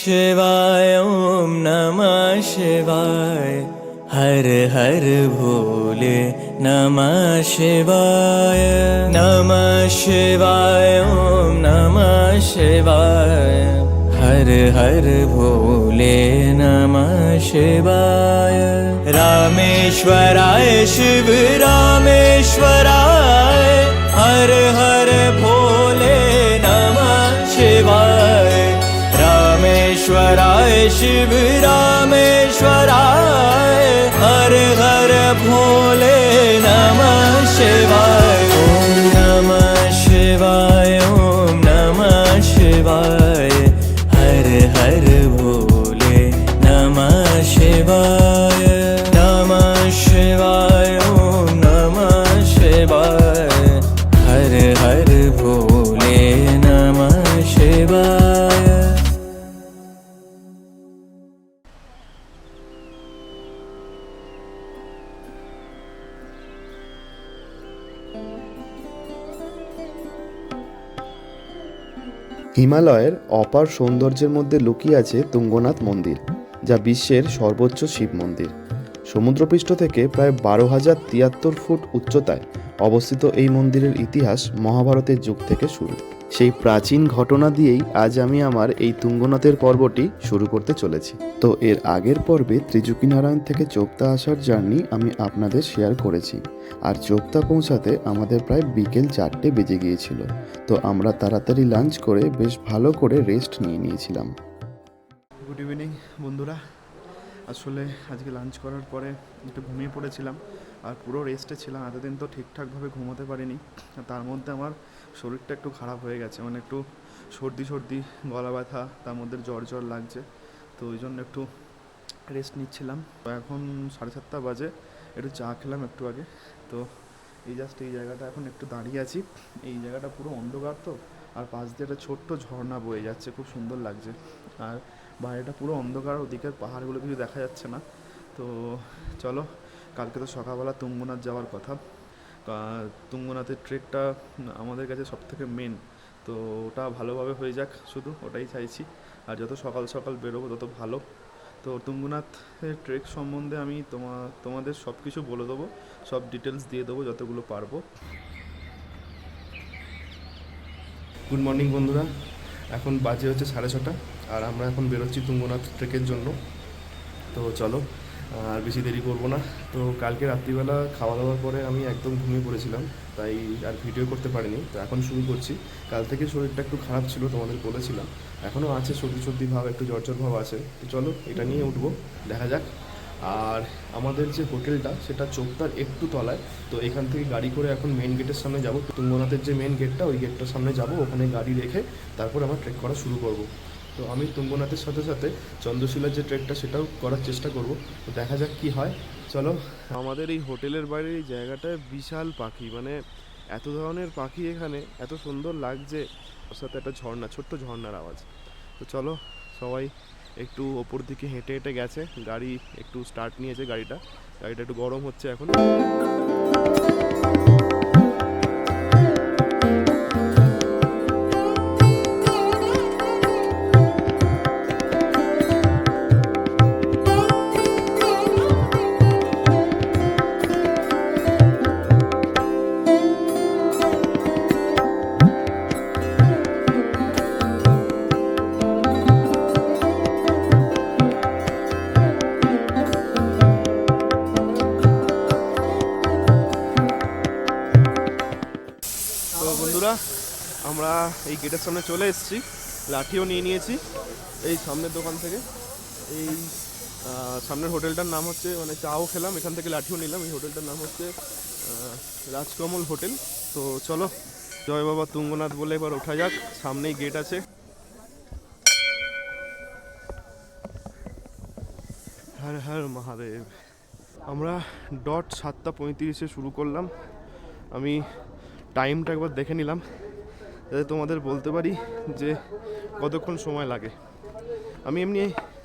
शिवाय ओम नमः शिवाय हर हर भोले नमः शिवाय ओम नमः शिवाय हर हर भोले नमः शिवाय रामेश्वराय शिव रामेश्वराय हर हर भोले नमः शिवाय रामेश्वराय शिव रामेश्वराय हर हर भोले नमः शिवाय ओम नमः शिवाय ओम नमः शिवाय हर हर भोले नमः शिवाय ओम नमः शिवाय हर हर भोले नमः शिवाय। হিমালয়ের অপার সৌন্দর্যের মধ্যে লুকিয়ে আছে তুঙ্গনাথ মন্দির, যা বিশ্বের সর্বোচ্চ শিব মন্দির। সমুদ্রপৃষ্ঠ থেকে প্রায় 12,073 ফুট উচ্চতায় অবস্থিত এই মন্দিরের ইতিহাস মহাভারতের যুগ থেকে শুরু। সেই প্রাচীন ঘটনা দিয়েই আজ আমি আমার এই তুঙ্গনাথের পর্বটি শুরু করতে চলেছি। তো এর আগের পর্বে ত্রিজুকিনারায়ণ থেকে চোপতা আসার জার্নি আমি আপনাদের শেয়ার করেছি, আর চোপতা পৌঁছাতে আমাদের প্রায় বিকেল 4টে বেজে গিয়েছিল। তো আমরা তাড়াতাড়ি লাঞ্চ করে বেশ ভালো করে রেস্ট নিয়ে নিয়েছিলাম। গুড ইভিনিং বন্ধুরা, আসলে আজকে লাঞ্চ করার পরে একটু ঘুমিয়ে পড়েছিলাম আর পুরো রেস্টে ছিলাম। এতদিন তো ঠিকঠাকভাবে ঘুমোতে পারিনি, তার মধ্যে আমার শরীরটা একটু খারাপ হয়ে গেছে, মানে একটু সর্দি গলা ব্যথা, তার মধ্যে জ্বর লাগছে। তো ওই জন্য একটু রেস্ট নিচ্ছিলাম। তো এখন 7:30 বাজে, একটু চা খেলাম একটু আগে। তো এই জাস্ট এই জায়গাটা এখন একটু দাঁড়িয়ে আছি। এই জায়গাটা পুরো অন্ধকার, তো আর পাশ দিয়ে একটা ছোট্ট ঝর্ণা বয়ে যাচ্ছে, খুব সুন্দর লাগছে। আর বাইরেটা পুরো অন্ধকার, ওদিকের পাহাড়গুলো কিছু দেখা যাচ্ছে না। তো চলো, কালকে তো সকালবেলা তুঙ্গনাথ যাওয়ার কথা। তুঙ্গনাথের ট্রেকটা আমাদের কাছে সবথেকে মেন, তো ওটা ভালোভাবে হয়ে যাক, শুধু ওটাই চাইছি। আর যত সকাল সকাল বেরোবো তত ভালো। তো তুঙ্গনাথের ট্রেক সম্বন্ধে আমি তোমাদের সব কিছু বলে দেবো, সব ডিটেলস দিয়ে দেবো যতগুলো পারবো। গুড মর্নিং বন্ধুরা, এখন বাজে হচ্ছে 6:30, আর আমরা এখন বেরোচ্ছি তুঙ্গনাথ ট্রেকের জন্য। তো চলো, আর বেশি দেরি করবো না। তো কালকে রাত্রিবেলা খাওয়া দাওয়ার পরে আমি একদম ঘুমিয়ে পড়েছিলাম, তাই আর ভিডিও করতে পারিনি। তো এখন শুরু করছি। কাল থেকে শরীরটা একটু খারাপ ছিল, তোমাদের বলেছিলাম, এখনও আছে সর্দি ভাব, একটু জ্বর ভাব আছে। তো চলো, এটা নিয়ে উঠবো, দেখা যাক। আর আমাদের যে হোটেলটা সেটা চোপতার একটু তলায়। তো এখান থেকে গাড়ি করে এখন মেন গেটের সামনে যাব। তুঙ্গনাথের যে মেন গেটটা, ওই গেটটার সামনে যাব, ওখানে গাড়ি রেখে তারপর আমরা ট্রেক করা শুরু করব। তো আমি তুঙ্গনাথের সাথে সাথে চন্দ্রশিলার যে ট্রেকটা সেটাও করার চেষ্টা করব। তো দেখা যাক কি হয়, চলো। আমাদের এই হোটেলের বাইরে এই জায়গাটায় বিশাল পাখি, মানে এত ধরনের পাখি এখানে, এত সুন্দর লাগছে। ওর সাথে একটা ঝর্ণা, ছোট্ট ঝর্ণার আওয়াজ। তো চলো, সবাই একটু ওপর দিকে হেঁটে হেঁটে গেছে, গাড়ি একটু স্টার্ট নিয়েছে, গাড়িটা একটু গরম হচ্ছে এখন। আমরা এই গেটের সামনে চলে এসেছি, লাঠিও নিয়ে নিয়েছি এই সামনের দোকান থেকে। এই সামনের হোটেলটার নাম হচ্ছে, মানে চাও খেলাম এখান থেকে, লাঠিও নিলাম। এই হোটেলটার নাম হচ্ছে রাজকমল হোটেল। তো চলো, জয় বাবা তুঙ্গনাথ বলে এবার ওঠা যাক। সামনেই গেট আছে। হর হর মহাদেব। আমরা ডট 7:35 শুরু করলাম। আমি টাইমটা একবার দেখে নিলাম, যাতে তোমাদের বলতে পারি যে কতক্ষণ সময় লাগে। আমি এমনি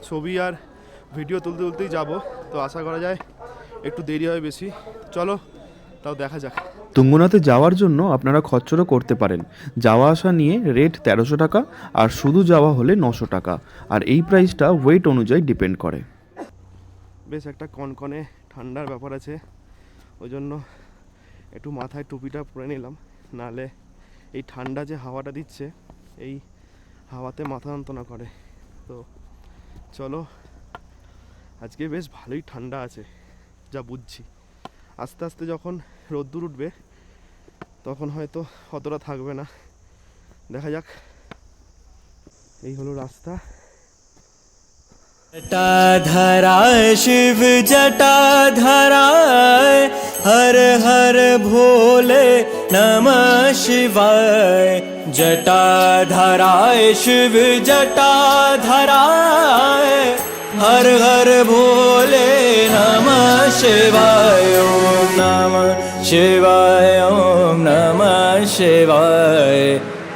ছবি আর ভিডিও তুলতেই যাব, তো আশা করা যায় একটু দেরি হয় বেশি। চলো, তাও দেখা যাক। তুঙ্গনাথে যাওয়ার জন্য আপনারা খচ্চরও করতে পারেন। যাওয়া আসা নিয়ে রেট 1300 টাকা, আর শুধু যাওয়া হলে 900 টাকা। আর এই প্রাইসটা ওয়েট অনুযায়ী ডিপেন্ড করে। বেশ একটা কনকনে ঠান্ডার ব্যাপার আছে, ওই জন্য একটু মাথায় টুপিটা পরে নিলাম, নাহলে এই ঠান্ডা যে হাওয়াটা দিচ্ছে এই হাওয়াতে মাথা যন্ত্রণা করে। তো চলো, আজকে বেশ ভালোই ঠান্ডা আছে যা বুঝছি। আস্তে আস্তে যখন রোদ্দুর উঠবে তখন হয়তো অতটা থাকবে না, দেখা যাক। এই হলো রাস্তা। जटाधराय शिव जटाधराय हर हर भोले नमः शिवाय। जटाधराय शिव जटाधराय हर हर भोले नमः शिवाय। ओम नमः शिवाय ओम नमः शिवाय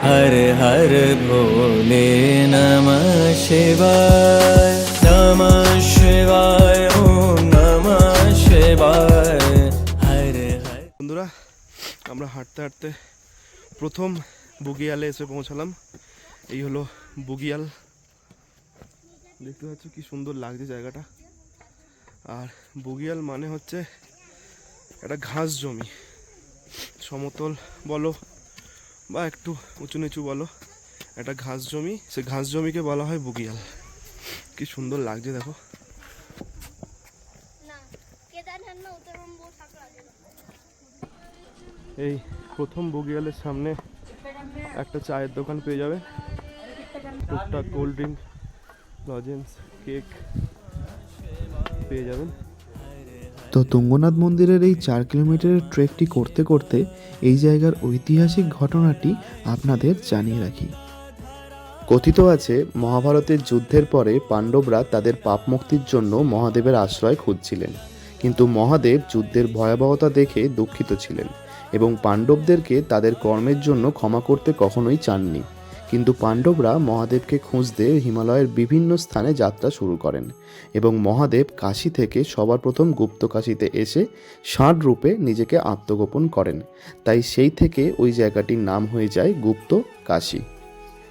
हर हर भोले नमः शिवाय। नमः शिवाय ओम नमः शिवाय हर हर। বন্ধুরা, আমরা হাঁটতে হাঁটতে প্রথম বুগিয়ালে এসে পৌঁছালাম। এই হলো বুগিয়াল, দেখতে পাচ্ছ কি সুন্দর লাগছে জায়গাটা। আর বুগিয়াল মানে হচ্ছে একটা ঘাস জমি, সমতল বলো বা একটু উঁচু নিচু বলো, একটা ঘাস জমি, সে ঘাস জমিকে বলা হয় বুগিয়াল। কি সুন্দর লাগছে দেখো। এই প্রথম বুগিয়ালের সামনে একটা চায়ের দোকান পেয়ে যাবে, টুকটাক কোল্ড ড্রিঙ্ক, লজেন্স, কেক পেয়ে যাবেন। তো তুঙ্গনাথ মন্দিরের এই 4 কিলোমিটারের ট্রেকটি করতে করতে এই জায়গার ঐতিহাসিক ঘটনাটি আপনাদের জানিয়ে রাখি। কথিত আছে, মহাভারতের যুদ্ধের পরে পাণ্ডবরা তাদের পাপ মুক্তির জন্য মহাদেবের আশ্রয় খুঁজছিলেন, কিন্তু মহাদেব যুদ্ধের ভয়াবহতা দেখে দুঃখিত ছিলেন এবং পাণ্ডবদেরকে তাদের কর্মের জন্য ক্ষমা করতে কখনোই চাননি। কিন্তু পাণ্ডবরা মহাদেবকে খুঁজতে হিমালয়ের বিভিন্ন স্থানে যাত্রা শুরু করেন এবং মহাদেব কাশী থেকে সবার প্রথম গুপ্ত কাশীতে এসে ষাঁড় রূপে নিজেকে আত্মগোপন করেন। তাই সেই থেকে ওই জায়গাটির নাম হয়ে যায় গুপ্ত কাশী।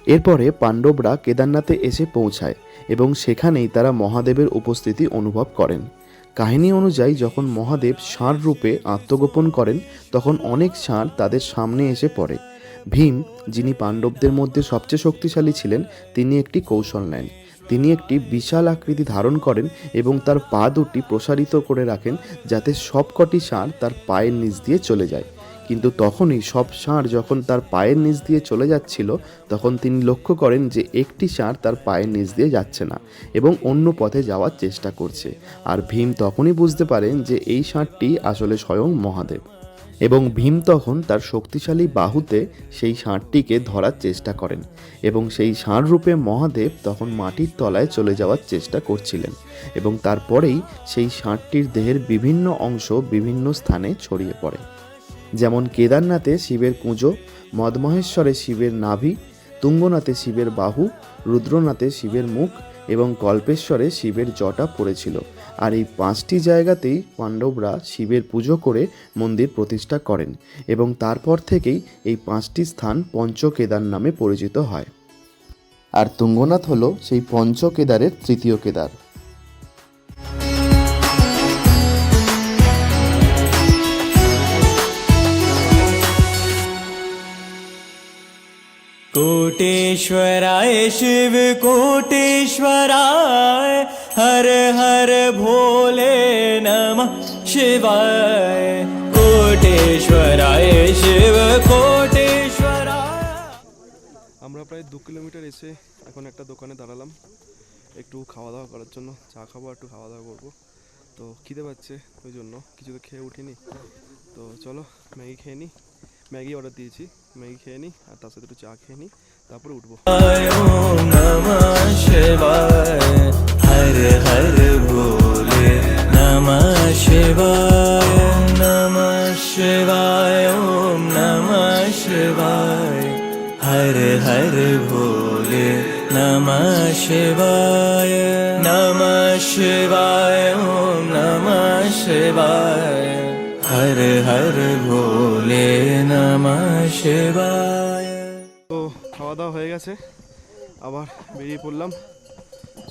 এরপরে পাণ্ডবরা কেদারনাথে এসে পৌঁছায় এবং সেখানেই তারা মহাদেবের উপস্থিতি অনুভব করেন। কাহিনী অনুযায়ী যখন মহাদেব ষাঁড় রূপে আত্মগোপন করেন তখন অনেক ষাঁড় তাদের সামনে এসে পড়ে। ভীম, যিনি পাণ্ডবদের মধ্যে সবচেয়ে শক্তিশালী ছিলেন, তিনি একটি কৌশল নেন। তিনি একটি বিশাল আকৃতি ধারণ করেন এবং তার পা দুটি প্রসারিত করে রাখেন যাতে সবকটি ষাঁড় তার পায়ের নিচ দিয়ে চলে যায়। কিন্তু তখনই সব ষাঁড় যখন তার পায়ের নিচ দিয়ে চলে যাচ্ছিল তখন তিনি লক্ষ্য করেন যে একটি ষাঁড় তার পায়ের নিচ দিয়ে যাচ্ছে না এবং অন্য পথে যাওয়ার চেষ্টা করছে। আর ভীম তখনই বুঝতে পারেন যে এই ষাঁড়টি আসলে স্বয়ং মহাদেব এবং ভীম তখন তার শক্তিশালী বাহুতে সেই ষাঁড়টিকে ধরার চেষ্টা করেন এবং সেই ষাঁড় রূপে মহাদেব তখন মাটির তলায় চলে যাওয়ার চেষ্টা করছিলেন এবং তারপরেই সেই ষাঁড়টির দেহের বিভিন্ন অংশ বিভিন্ন স্থানে ছড়িয়ে পড়ে, যেমন কেদারনাথে শিবের কুঁজো, মদমহেশ্বরে শিবের নাভি, তুঙ্গনাথে শিবের বাহু, রুদ্রনাথে শিবের মুখ এবং কল্পেশ্বরে শিবের জটা পড়েছিল। আর এই 5টি জায়গাতেই পাণ্ডবরা শিবের পুজো করে মন্দির প্রতিষ্ঠা করেন এবং তারপর থেকেই এই 5টি স্থান পঞ্চকেদার নামে পরিচিত হয়। আর তুঙ্গনাথ হলো সেই পঞ্চকেদারের তৃতীয় কেদার। कोटेश्वराय शिव कोटेश्वराय हर हर भोले नमः शिवाय। कोटेश्वराय शिव कोटेश्वराय। আমরা প্রায় 2 কিলোমিটার এসে এখন একটা দোকানে দাঁড়ালাম একটু খাওয়া দাওয়া করার জন্য। চা খাবো, একটু খাওয়া দাওয়া করবো। তো খিদে পাচ্ছে, ওই জন্য কিছু তো খেয়ে উঠিনি। তো চলো ম্যাগি খেয়ে নিই, ম্যাগি অর্ডার দিয়েছি, ম্যাগি খেয়ে নিই আর তার সাথে একটু চা খেয়ে নিই, তারপরে উঠবো। ओम नमः शिवाय हर हर भोले नमः शिवाय। नमः शिवाय ओम नमः शिवाय हर हर भोले नमः शिवाय। नमः शिवाय ओम नमः शिवाय हर हर भोले नमः शिवाय। তো খাওয়া দাওয়া হয়ে গেছে, আবার বেরিয়ে পড়লাম।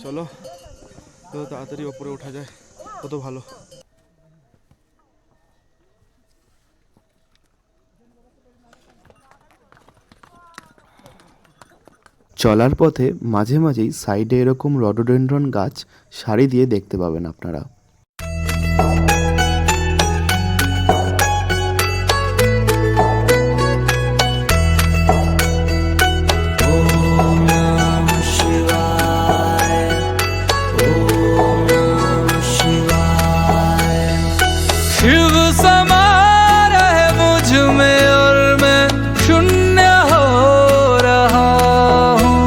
চলো, তো তাড়াতাড়ি ওপরে ওঠা যায় কত ভালো। চলার পথে মাঝে মাঝেই সাইডে এরকম রডোডেনড্রন গাছ সারি দিয়ে দেখতে পাবেন আপনারা। ओम नमः शिवाय, ओम नमः शिवाय। शिव समा रहे मुझ में और मैं शून्य हो रहा हूँ।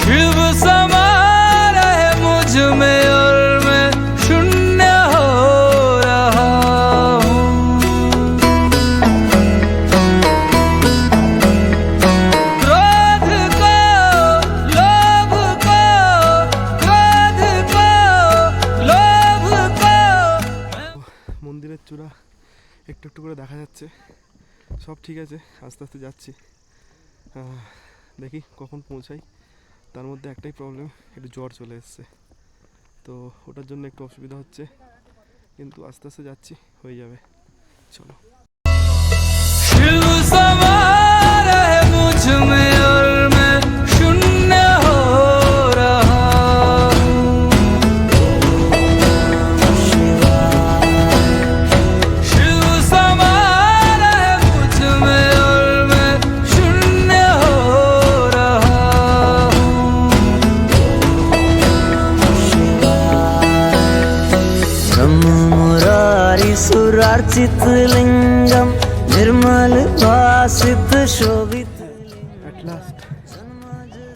शिव समा रहे मुझ में और मैं शून्य हो रहा हूँ। क्रोध को, लोभ को, क्रोध को, लोभ को। মন্দিরের চূড়া একটু একটু করে দেখা যাচ্ছে, সব ঠিক আছে, আস্তে আস্তে যাচ্ছি। দেখি কখন পৌঁছাই। তার মধ্যে একটাই প্রবলেম, একটু জ্বর চলে এসছে, তো ওটার জন্য একটু অসুবিধা হচ্ছে, কিন্তু আস্তে আস্তে যাচ্ছি, হয়ে যাবে। চলো। शिव समा रहे मुझ में और मैं शून्य हो रहा हूँ। शिव समा रहे मुझ में और मैं शून्य हो रहा हूँ। ब्रह्म मुरारी सुरार्चित लिंगम निर्मल भासित शोभित। অ্যাট লাস্ট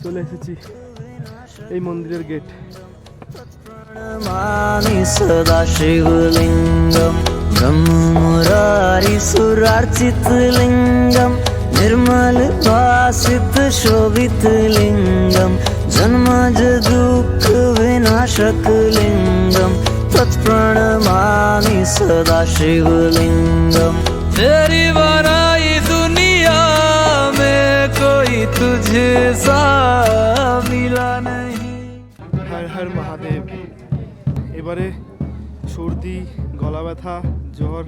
চলে এসেছি এই মন্দিরের গেট। नमामि सदा शिवलिंगम ब्रह्म मुरारी सुरार्चित लिंगम निर्मल भासित शोभित लिंगम जन्मज दुःख विनाशक लिंगम तत्प्रणमामि सदा शिवलिंगम। तेरी बनाई दुनिया में कोई तुझे सा मिला नहीं। হর হর মহাদেব। এবারে সর্দি, গলা ব্যথা, জ্বর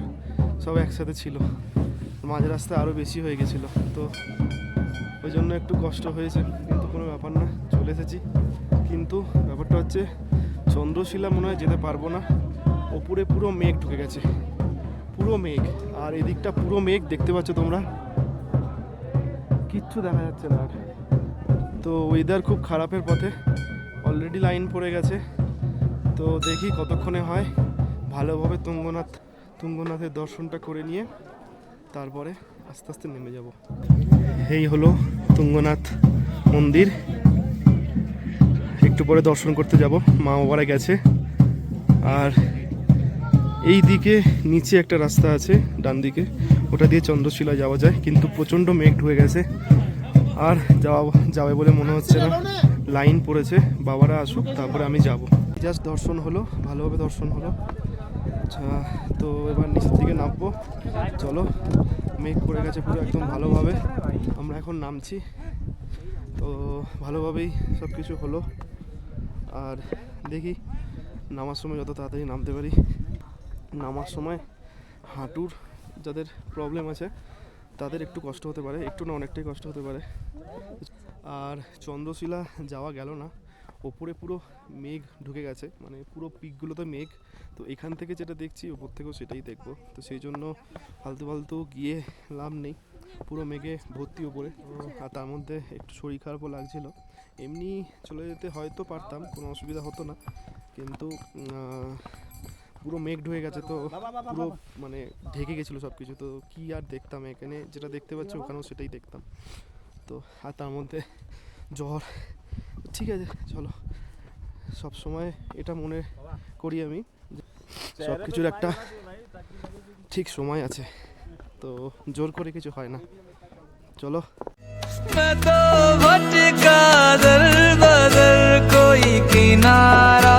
সব একসাথে ছিল, মাঝ রাস্তায় আরও বেশি হয়ে গেছিলো, তো ওই জন্য একটু কষ্ট হয়েছে, কিন্তু কোনো ব্যাপার না, চলে এসেছি। কিন্তু ব্যাপারটা হচ্ছে চন্দ্রশিলা মনে হয় যেতে পারবো না, ওপরে পুরো মেঘ ঢুকে গেছে, পুরো মেঘ, আর এদিকটা পুরো মেঘ দেখতে পাচ্ছ তোমরা, কিচ্ছু দেখা যাচ্ছে না আর। তো ওয়েদার খুব খারাপের পথে, অলরেডি লাইন পড়ে গেছে, তো দেখি কতক্ষণে হয়। ভালোভাবে তুঙ্গনাথের দর্শনটা করে নিয়ে তারপরে আস্তে আস্তে নেমে যাব। এই হলো তুঙ্গনাথ মন্দির, একটু পরে দর্শন করতে যাব, মা বাবারা গেছে। আর এই দিকে নিচে একটা রাস্তা আছে ডান দিকে, ওটা দিয়ে চন্দ্রশিলা যাওয়া যায়, কিন্তু প্রচণ্ড মেঘ ঢুকে গেছে, আর যাবে বলে মনে হচ্ছে না, লাইন পড়েছে, বাবারা আসুক তারপরে আমি যাব। জাস্ট দর্শন হলো, ভালোভাবে দর্শন হলো। আচ্ছা, তো এবার নিচের দিকে নামবো, চলো। মেঘ পড়ে গেছে পুরো একদম ভালোভাবে, আমরা এখন নামছি, তো ভালোভাবেই সব কিছু হলো। আর দেখি নামার সময় যত তাড়াতাড়ি নামতে পারি। নামার সময় হাঁটুর যাদের প্রবলেম আছে তাদের একটু কষ্ট হতে পারে, একটু না অনেকটাই কষ্ট হতে পারে। আর চন্দ্রশিলা যাওয়া গেল না, ওপরে পুরো মেঘ ঢুকে গেছে, মানে পুরো পিকগুলোতে মেঘ, তো এখান থেকে যেটা দেখছি ওপর থেকেও সেটাই দেখবো, তো সেই জন্য ফালতু ফালতু গিয়ে লাভ নেই, পুরো মেঘে ভর্তি ওপরে। আর তার মধ্যে একটু শরীর খারাপও লাগছিল, এমনি চলে যেতে হয়তো পারতাম, কোনো অসুবিধা হতো না, কিন্তু পুরো মেঘ ঢুকে গেছে, তো পুরো মানে ঢেকে গেছিলো সব কিছু, তো কী আর দেখতাম, এখানে যেটা দেখতে পাচ্ছি ওখানেও সেটাই দেখতাম, তো আর তার মধ্যে জ্বর। ঠিক আছে, চলো, সব সময় এটা মনে করি আমি, সব কিছুর একটা ঠিক সময় আছে, তো জোর করে কিছু হয় না। चलो। मैं तो भटका दर बदर कोई किनारा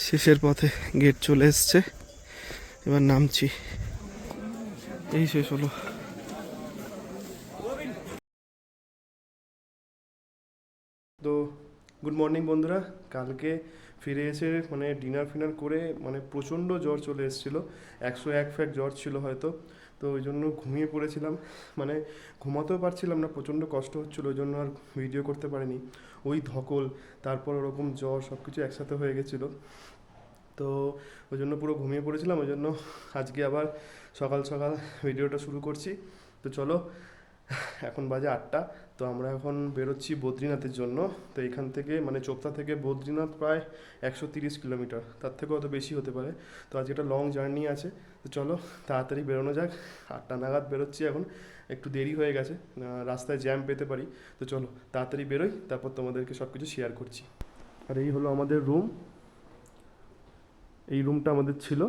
শেষের পথে গেট চলে এসছে, এবার নামছি। এই শেষ হলো। তো গুড মর্নিং বন্ধুরা, কালকে ফিরে এসে মানে ডিনার ফিনার করে মানে প্রচণ্ড জ্বর চলে এসেছিলো, 101 ফ্যাক জ্বর ছিল হয়তো। তো ওই জন্য ঘুমিয়ে পড়েছিলাম, মানে ঘুমাতেও পারছিলাম না, প্রচণ্ড কষ্ট হচ্ছিলো, ওই জন্য আর ভিডিও করতে পারিনি। ওই ধকল, তারপর ওরকম জ্বর, সব কিছু একসাথে হয়ে গেছিলো, তো ওই জন্য পুরো ঘুমিয়ে পড়েছিলাম। ওই জন্য আজকে আবার সকাল সকাল ভিডিওটা শুরু করছি। তো চলো, এখন বাজে 8টা। তো আমরা এখন বেরোচ্ছি বদ্রীনাথের জন্য। তো এখান থেকে মানে চোপতা থেকে বদ্রীনাথ প্রায় 130 কিলোমিটার, তার থেকেও হয়তো বেশি হতে পারে। তো আজকে একটা লং জার্নি আছে, তো চলো তাড়াতাড়ি বেরোনো যাক। 8টা নাগাদ বেরোচ্ছি এখন, একটু দেরি হয়ে গেছে, রাস্তায় জ্যাম পেতে পারি। তো চলো তাড়াতাড়ি বেরোই, তারপর তোমাদেরকে সব কিছু শেয়ার করছি। আর এই হলো আমাদের রুম, এই রুমটা আমাদের ছিল।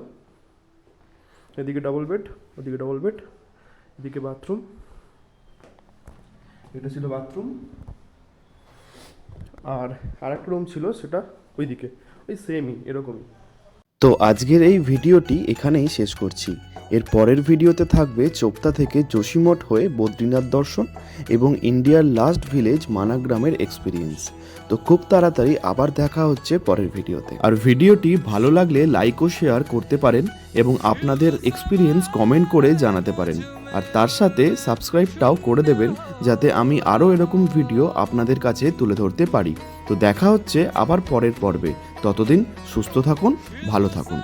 এদিকে ডবল বেড, ওদিকে ডবল বেড, এদিকে বাথরুম, এটা ছিল বাথরুম। আর আরেকটা রুম ছিল, সেটা ওইদিকে, ওই সেমই এরকমই। তো আজকের এই ভিডিওটি এখানেই শেষ করছি। এর পরের ভিডিওতে থাকবে চোপতা থেকে যোশীমঠ হয়ে বদ্রীনাথ দর্শন এবং ইন্ডিয়ার লাস্ট ভিলেজ মানাগ্রামের এক্সপিরিয়েন্স। তো খুব তাড়াতাড়ি আবার দেখা হচ্ছে পরের ভিডিওতে। আর ভিডিওটি ভালো লাগলে লাইক ও শেয়ার করতে পারেন এবং আপনাদের এক্সপিরিয়েন্স কমেন্ট করে জানাতে পারেন। আর তার সাথে সাবস্ক্রাইবটাও করে দেবেন, যাতে আমি আরও এরকম ভিডিও আপনাদের কাছে তুলে ধরতে পারি। তো দেখা হচ্ছে আবার পরের পর্বে, ততদিন সুস্থ থাকুন, ভালো থাকুন।